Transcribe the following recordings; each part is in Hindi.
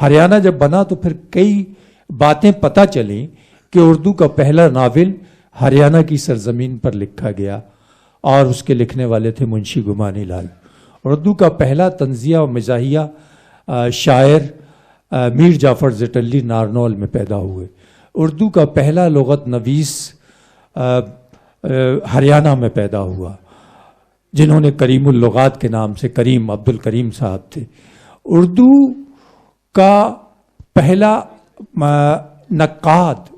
हरियाणा जब बना तो फिर कई बातें पता चली कि उर्दू का पहला नावल हरियाणा की सरजमीन पर लिखा गया और उसके लिखने वाले थे मुंशी गुमानी लाल। उर्दू का पहला तंजिया और मिजाहिया शायर मीर जाफ़र ज़टल्ली नारनौल में पैदा हुए। उर्दू का पहला लुग़त नवीस हरियाणा में पैदा हुआ, जिन्होंने करीमुल लुग़ात के नाम से करीम अब्दुल करीम साहब थे। उर्दू का पहला नक्काद,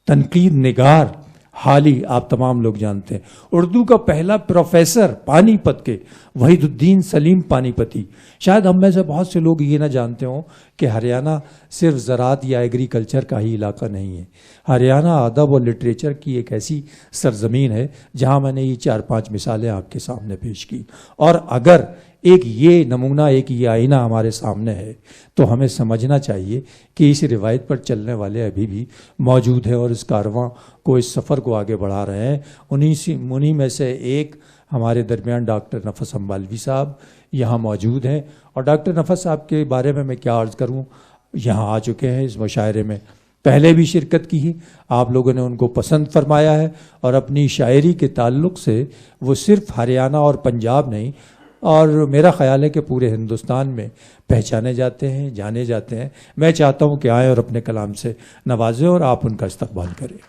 तनकीद निगार हाली आप तमाम लोग जानते हैं। उर्दू का पहला प्रोफेसर पानीपत के वहीदुद्दीन सलीम पानीपती। शायद हम में से बहुत से लोग ये ना जानते हों कि हरियाणा सिर्फ ज़राअत या एग्रीकल्चर का ही इलाका नहीं है। हरियाणा अदब और लिटरेचर की एक ऐसी सरजमीन है जहाँ मैंने ये 4-5 मिसालें आपके सामने पेश की। और अगर एक ये नमूना, एक ये आईना हमारे सामने है तो हमें समझना चाहिए कि इस रिवायत पर चलने वाले अभी भी मौजूद हैं और इस कारवां को, इस सफ़र को आगे बढ़ा रहे हैं। उन्हीं में से एक हमारे दरमियान डॉक्टर नफस अम्बालवी साहब यहाँ मौजूद हैं। और डॉक्टर नफस साहब के बारे में मैं क्या अर्ज़ करूँ, यहाँ आ चुके हैं इस मुशायरे में, पहले भी शिरकत की है, आप लोगों ने उनको पसंद फरमाया है और अपनी शायरी के ताल्लुक़ से वो सिर्फ हरियाणा और पंजाब नहीं, और मेरा ख़्याल है कि पूरे हिंदुस्तान में पहचाने जाते हैं, जाने जाते हैं। मैं चाहता हूँ कि आएँ और अपने कलाम से नवाजें और आप उनका इस्तकबाल करें।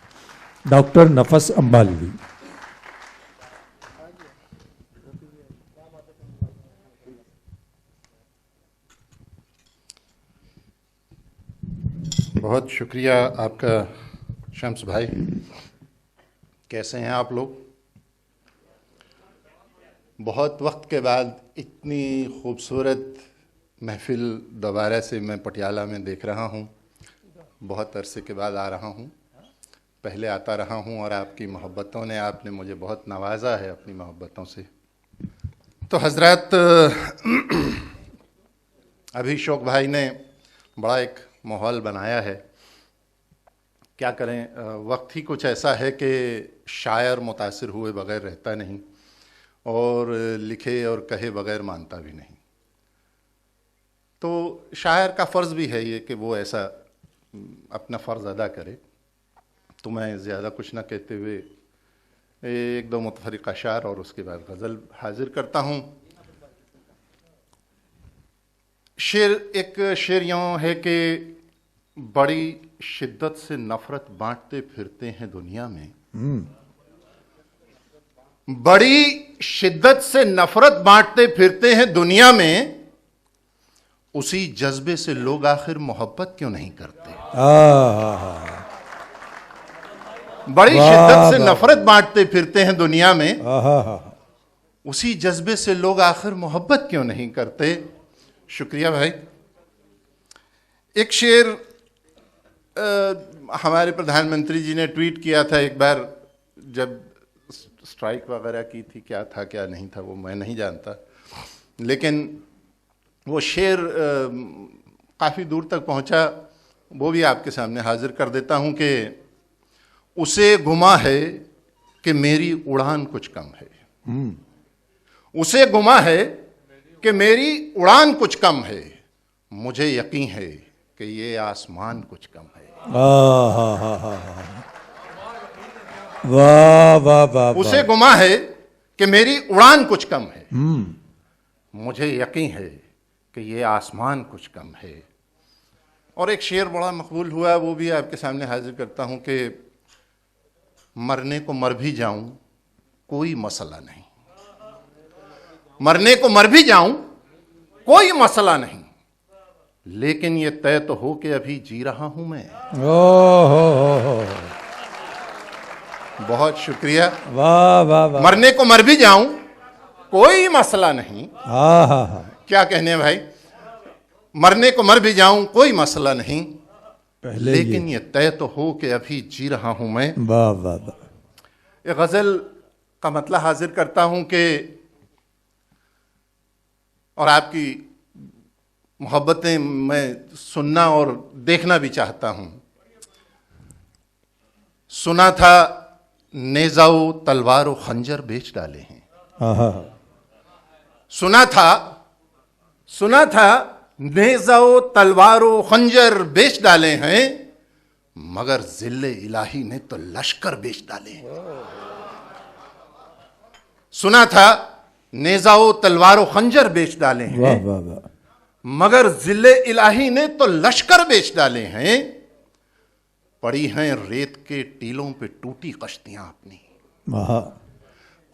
डॉक्टर नफस अम्बालवी। बहुत शुक्रिया आपका शम्स भाई। कैसे हैं आप लोग? बहुत वक्त के बाद इतनी खूबसूरत महफ़िल दोबारा से मैं पटियाला में देख रहा हूँ। बहुत अरसे के बाद आ रहा हूँ, पहले आता रहा हूँ और आपकी मोहब्बतों ने, आपने मुझे बहुत नवाजा है अपनी मोहब्बतों से। तो हज़रत अभी शौक भाई ने बड़ा एक माहौल बनाया है। क्या करें, वक्त ही कुछ ऐसा है कि शायर मुतासिर हुए बग़ैर रहता नहीं और लिखे और कहे बग़ैर मानता भी नहीं। तो शायर का फ़र्ज़ भी है ये कि वो ऐसा अपना फ़र्ज़ अदा करे। तो मैं ज़्यादा कुछ ना कहते हुए एक दो मुतफ़रिक़ अशार और उसके बाद गज़ल हाजिर करता हूँ। एक शेर यूँ है कि बड़ी शिद्दत से नफ़रत बांटते फिरते हैं दुनिया में, बड़ी शिद्दत से नफ़रत बांटते फिरते हैं दुनिया में, उसी जज्बे से लोग आखिर मोहब्बत क्यों नहीं करते। बड़ी शिद्दत से नफ़रत बांटते फिरते हैं दुनिया में, उसी जज्बे से लोग आखिर मोहब्बत क्यों नहीं करते। शुक्रिया भाई। एक शेर हमारे प्रधानमंत्री जी ने ट्वीट किया था एक बार, जब स्ट्राइक वगैरह की थी, क्या था क्या नहीं था वो मैं नहीं जानता, लेकिन वो शेर काफ़ी दूर तक पहुंचा, वो भी आपके सामने हाजिर कर देता हूं कि उसे गुमा है कि मेरी उड़ान कुछ कम है, उसे गुमा है कि मेरी उड़ान कुछ कम है, मुझे यकीन है कि ये आसमान कुछ कम है। वाह वाह वाह। उसे गुमा है कि मेरी उड़ान कुछ कम है, मुझे यकीन है कि ये आसमान कुछ कम है। और एक शेर बड़ा मकबूल हुआ, वो भी आपके सामने हाजिर करता हूँ कि मरने को मर भी जाऊं कोई मसला नहीं, मरने को मर भी जाऊं कोई मसला नहीं, लेकिन ये तय तो हो कि अभी जी रहा हूं मैं। बहुत शुक्रिया। वाह वाह वाह। मरने को मर भी जाऊं कोई मसला नहीं। क्या कहने भाई, मरने को मर भी जाऊं कोई मसला नहीं, लेकिन ये तय तो हो कि अभी जी रहा हूं मैं। वाह वाह वाह। एक गजल का मतलब हाजिर करता हूं कि, और आपकी मोहब्बतें मैं सुनना और देखना भी चाहता हूं। सुना था नेज़ाओ तलवार और खंजर बेच डाले हैं, सुना था नेज़ो तलवारों खंजर बेच डाले हैं, मगर जिल्ले इलाही ने तो लश्कर बेच डाले हैं। सुना था नेज़ाओ तलवारों खंजर बेच डाले हैं, वाह वाह वाह, मगर जिले इलाही ने तो लश्कर बेच डाले हैं। पड़ी हैं रेत के टीलों पे टूटी कश्तियां अपनी, वाह,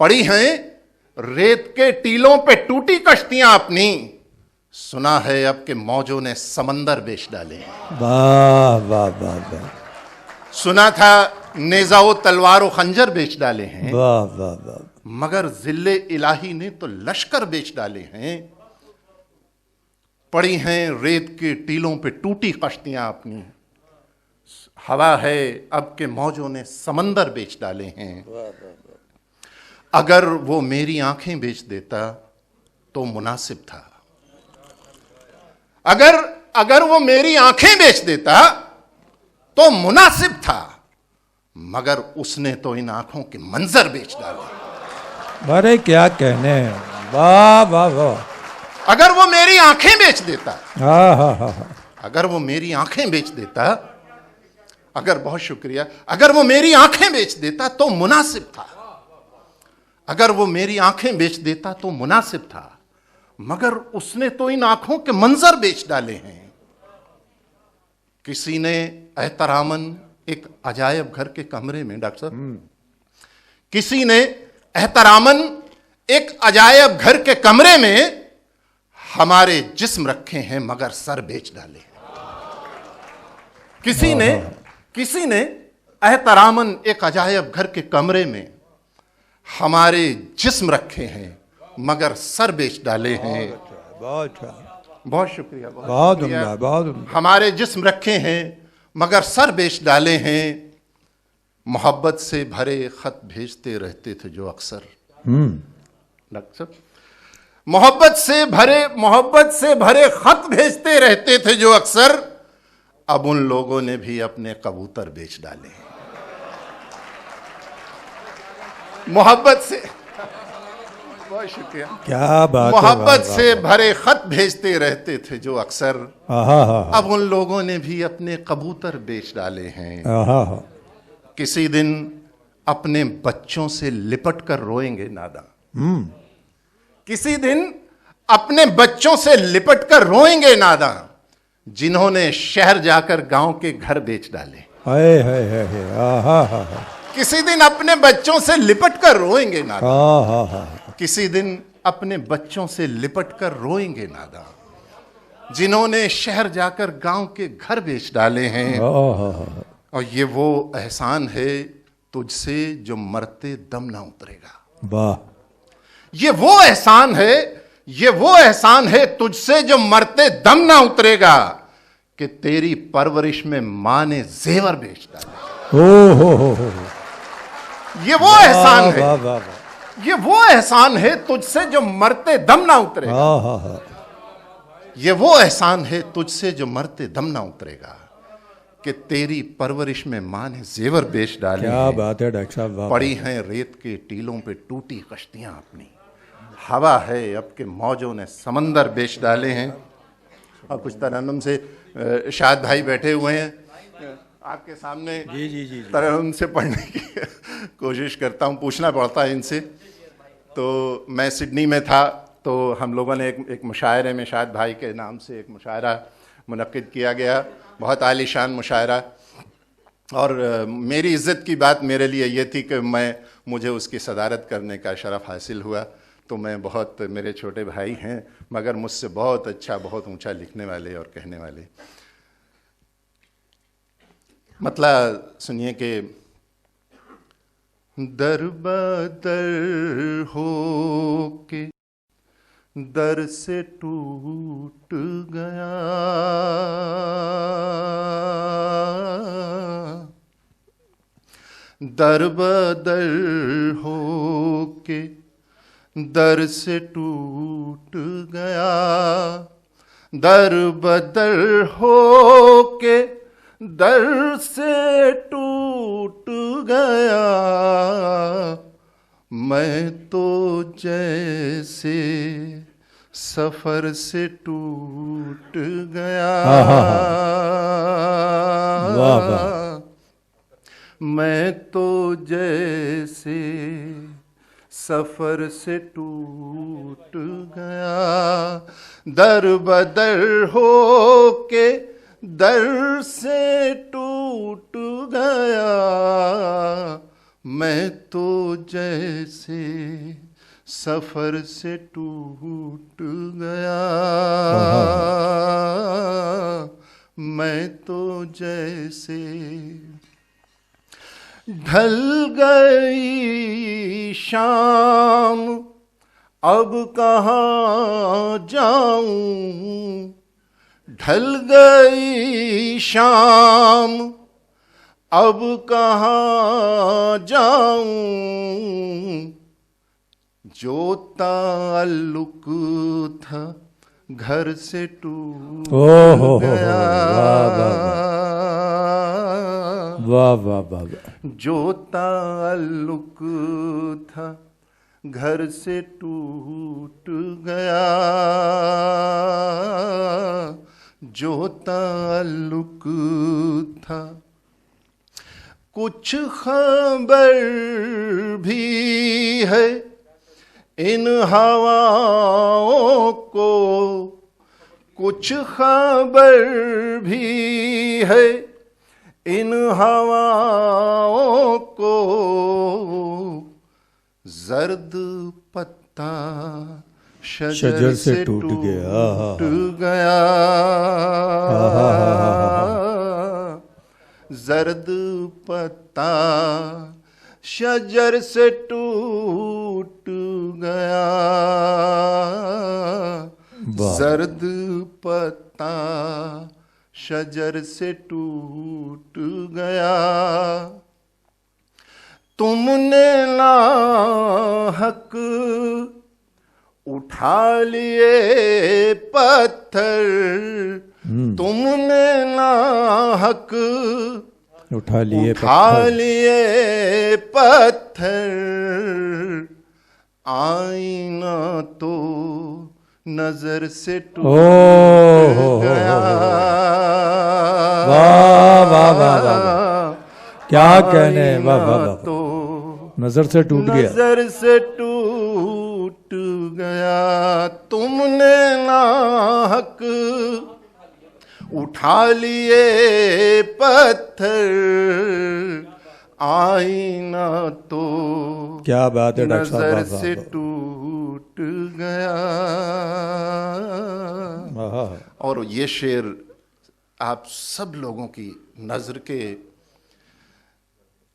पड़ी हैं रेत के टीलों पे टूटी कश्तियां अपनी। सुना है अब के मौजों ने समंदर बेच डाले हैं। वाह वाह वाह वाह, सुना था नेज़ाओ तलवारों खंजर बेच डाले हैं, वाह वाह वाह, मगर जिले इलाही ने तो लश्कर बेच डाले हैं। पड़ी हैं रेत के टीलों पे टूटी कश्तियां अपनी, हवा है अब के मौजों ने समंदर बेच डाले हैं। अगर वो मेरी आंखें बेच देता तो मुनासिब था, अगर वो मेरी आंखें बेच देता तो मुनासिब था, मगर उसने तो इन आंखों के मंजर बेच डाले। अरे क्या कहने हैं, वाह वाह वाह, अगर वो मेरी आंखें बेच देता, हाँ हाँ हाँ हाँ, अगर वो मेरी आंखें बेच देता, अगर, बहुत शुक्रिया, अगर वो मेरी आंखें बेच देता तो मुनासिब था, अगर वो मेरी आंखें बेच देता तो मुनासिब था, मगर उसने तो इन आंखों के मंजर बेच डाले हैं। किसी ने एहतरामन एक अजायब घर के कमरे में, डॉक्टर साहब, किसी ने एहतरामन एक अजायब घर के कमरे में हमारे जिस्म रखे हैं, मगर सर बेच डाले। किसी ने एहतरामन एक अजायब घर के कमरे में हमारे जिस्म रखे हैं, मगर सर बेच डाले हैं। बहुत बहुत शुक्रिया, बहुत उम्दा, बहुत उम्दा। हमारे जिस्म रखे हैं मगर सर बेच डाले हैं। मोहब्बत से भरे खत भेजते रहते थे जो अक्सर, डॉक्टर साहब, मोहब्बत से भरे खत भेजते रहते थे जो अक्सर, अब उन लोगों ने भी अपने कबूतर बेच डाले हैं। मोहब्बत से, बहुत शुक्रिया, क्या बात है, मोहब्बत वाह, से वाह, भरे खत भेजते रहते थे जो अक्सर, वाह, अब उन लोगों ने भी अपने कबूतर बेच डाले हैं। आहा, किसी दिन अपने बच्चों से लिपट कर रोएंगे नादा, किसी दिन अपने बच्चों से लिपट कर रोएंगे नादा, जिन्होंने शहर जाकर गांव के घर बेच डाले। हाय हाय हाय हाय, आहा हा हा, किसी दिन अपने बच्चों से लिपट कर रोएंगे नादा, आहा हा, किसी दिन अपने बच्चों से लिपट कर रोएंगे नादा, जिन्होंने शहर जाकर गांव के घर बेच डाले हैं। आहा हा, और ये वो एहसान है तुझसे जो मरते दम ना उतरेगा। वाह, ये वो एहसान है, ये वो एहसान है तुझसे जो मरते दम ना उतरेगा, कि तेरी परवरिश में मां ने जेवर बेच डाले। ओ हो, ये वो एहसान वाह है, वाह वाह, ये वो एहसान है तुझसे जो मरते दम ना उतरेगा। आहा हा, ये वो एहसान है तुझसे जो मरते दम ना उतरेगा, कि तेरी परवरिश में मां ने जेवर बेच डाले क्या हैं। बात है डॉक्टर साहब, वाह, पड़ी हैं रेत के टीलों पे टूटी कश्तियां अपनी, हवा है अब के मौजों ने समंदर बेच डाले हैं। और कुछ तरन्नुम से शाद भाई बैठे हुए हैं आपके सामने, जी जी जी, तरन्नुम से पढ़ने की कोशिश करता हूँ, पूछना पड़ता है इनसे। तो मैं सिडनी में था, तो हम लोगों ने एक मुशायरे में शाद भाई के नाम से एक मुशायरा मुनक्किद किया गया, बहुत आलीशान मुशायरा। और मेरी इज़्ज़त की बात मेरे लिए ये थी कि मुझे उसकी सदारत करने का शरफ़ हासिल हुआ। तो मैं बहुत, मेरे छोटे भाई हैं मगर मुझसे बहुत अच्छा, बहुत ऊंचा लिखने वाले और कहने वाले। मतलब सुनिए कि दर बदर हो के दर से टूट गया, दर बदर हो के दर से टूट गया, दर बदर हो के दर से टूट गया, मैं तो जैसे सफर से टूट गया। वाह वाह। मैं तो जैसे सफर से टूट गया, दर बदर हो के दर से टूट गया। मैं तो जैसे सफर से टूट गया, मैं तो जैसे। ढल गई शाम अब कहाँ जाऊं, ढल गई शाम अब कहाँ जाऊं। जो ताल्लुक था घर से टूट गया। वाह वाह वाह। जो ताल्लुक था घर से टूट गया, जो ताल्लुक था। कुछ खबर भी है इन हवाओं को, कुछ खबर भी है इन हवाओं को। जर्द पत्ता शजर से टूट गया, जर्द पत्ता शजर से टूट गया, जर्द पत्ता शजर से टूट गया। तुमने नाहक उठा लिए पत्थर, तुमने नाहक उठा लिए पत्थर। आईना तो नजर से टूट गया। वाह वाह वाह, क्या कहने। वाह वाह वाह, तो नजर से टूट गया, नजर से टूट गया। तुमने नाहक उठा लिए पत्थर, आईना तो क्या बात है डॉक्टर साहब, नजर से टूट गया। और ये शेर आप सब लोगों की नजर के,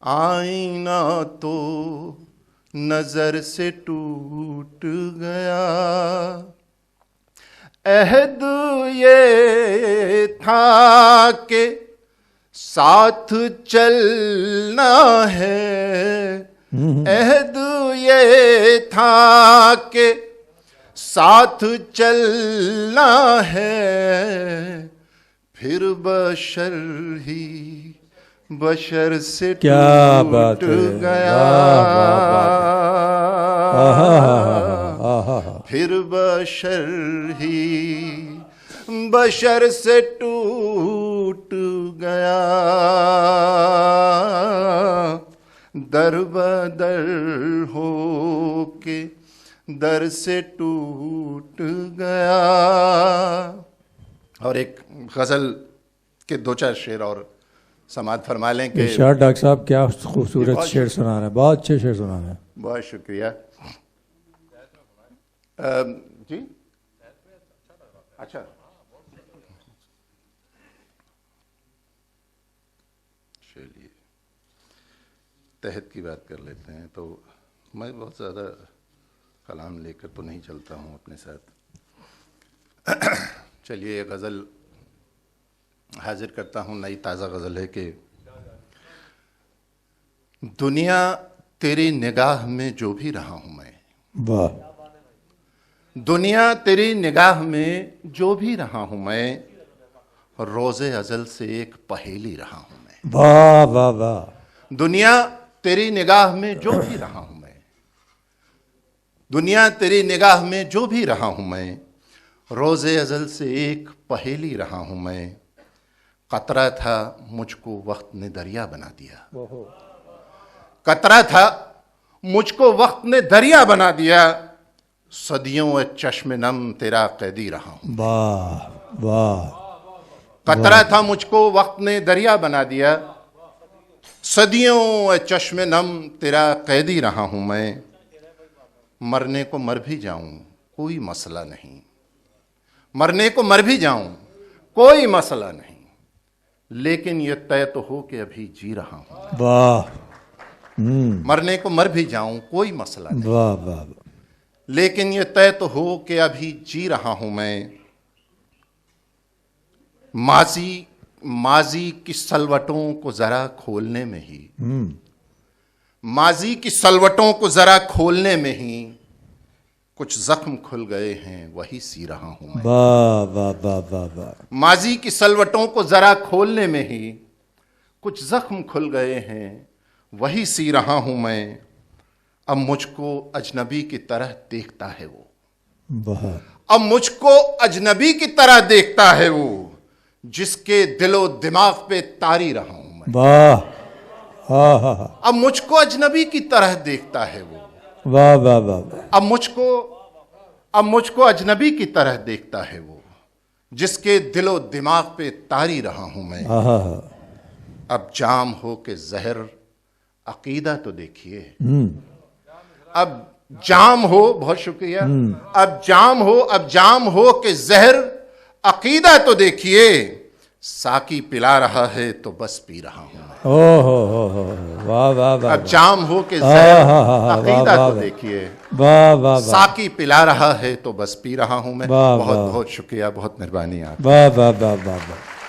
आईना तो नजर से टूट गया। अहद ये था कि साथ चलना है, अहद ये था कि साथ चलना है। फिर बशर ही बशर से टूट गया, फिर बशर ही बशर से टूट गया। दर बदर हो के दर से टूट गया। और एक गजल के दो चार शेर और समाप्त फरमा लें कि इरशाद डॉक्टर साहब क्या खूबसूरत शेर सुना रहे हैं, बहुत अच्छे शेर सुना रहे हैं। बहुत शुक्रिया जी। अच्छा, चलिए तहत की बात कर लेते हैं। तो मैं बहुत ज़्यादा कलाम लेकर तो नहीं चलता हूँ अपने साथ। चलिए ये गज़ल हाजिर करता हूँ, नई ताज़ा गज़ल है कि दुनिया तेरी निगाह में जो भी रहा हूँ मैं। वाह। दुनिया तेरी निगाह में जो भी रहा हूँ मैं, रोज़े अज़ल से एक पहेली रहा हूँ मैं। वाह वाह वाह। दुनिया तेरी निगाह में जो भी रहा हूँ मैं, दुनिया तेरी निगाह में जो भी रहा हूँ मैं, रोज़े अज़ल से एक पहेली रहा हूं मैं, कतरा था मुझको वक्त ने दरिया बना दिया। कतरा था मुझको वक्त ने दरिया बना दिया, सदियों चश्मे नम तेरा कैदी रहा हूं। वाह वाह। कतरा था मुझको वक्त ने दरिया बना दिया, सदियों चश्मे नम तेरा कैदी रहा हूं मैं। मरने को मर भी जाऊं कोई मसला नहीं, मरने को मर भी जाऊं कोई मसला नहीं, लेकिन यह तय तो हो कि अभी जी रहा हूं। वाह। मरने को मर भी जाऊं कोई मसला नहीं, वाह वाह। लेकिन यह तय तो हो कि अभी जी रहा हूं मैं। माजी की सलवटों को जरा खोलने में ही, माजी की सलवटों को जरा खोलने में ही कुछ जख्म खुल गए हैं, वही सी रहा हूं मैं। वाह वाह वाह वाह वाह। माजी की सलवटों को जरा खोलने में ही कुछ जख्म खुल गए हैं, वही सी रहा हूं मैं। अब मुझको अजनबी की तरह देखता है वो, वाह। अब मुझको अजनबी की तरह देखता है वो, जिसके दिलो दिमाग पे तारी रहा हूं मैं। वाह। हाँ हाँ हाँ। अब मुझको अजनबी की तरह देखता है वो, वाह वाह वाह। अब मुझको अजनबी की तरह देखता है वो, जिसके दिलो दिमाग पे तारी रहा हूं मैं। अब जाम हो के जहर अकीदा तो देखिए, अब जाम हो, बहुत शुक्रिया, अब जाम हो के जहर अकीदा तो देखिए, साकी पिला रहा है तो बस पी रहा हूं मैं। ओहो वाह वाह वाह। अब जाम हो के जहर अकीदा तो देखिए, वाह वाह। साकी पिला रहा है तो बस पी रहा हूं मैं। वाह, बहुत वाह। बहुत शुक्रिया, बहुत मेहरबानी आप। वाह वाह वाह वाह वाह।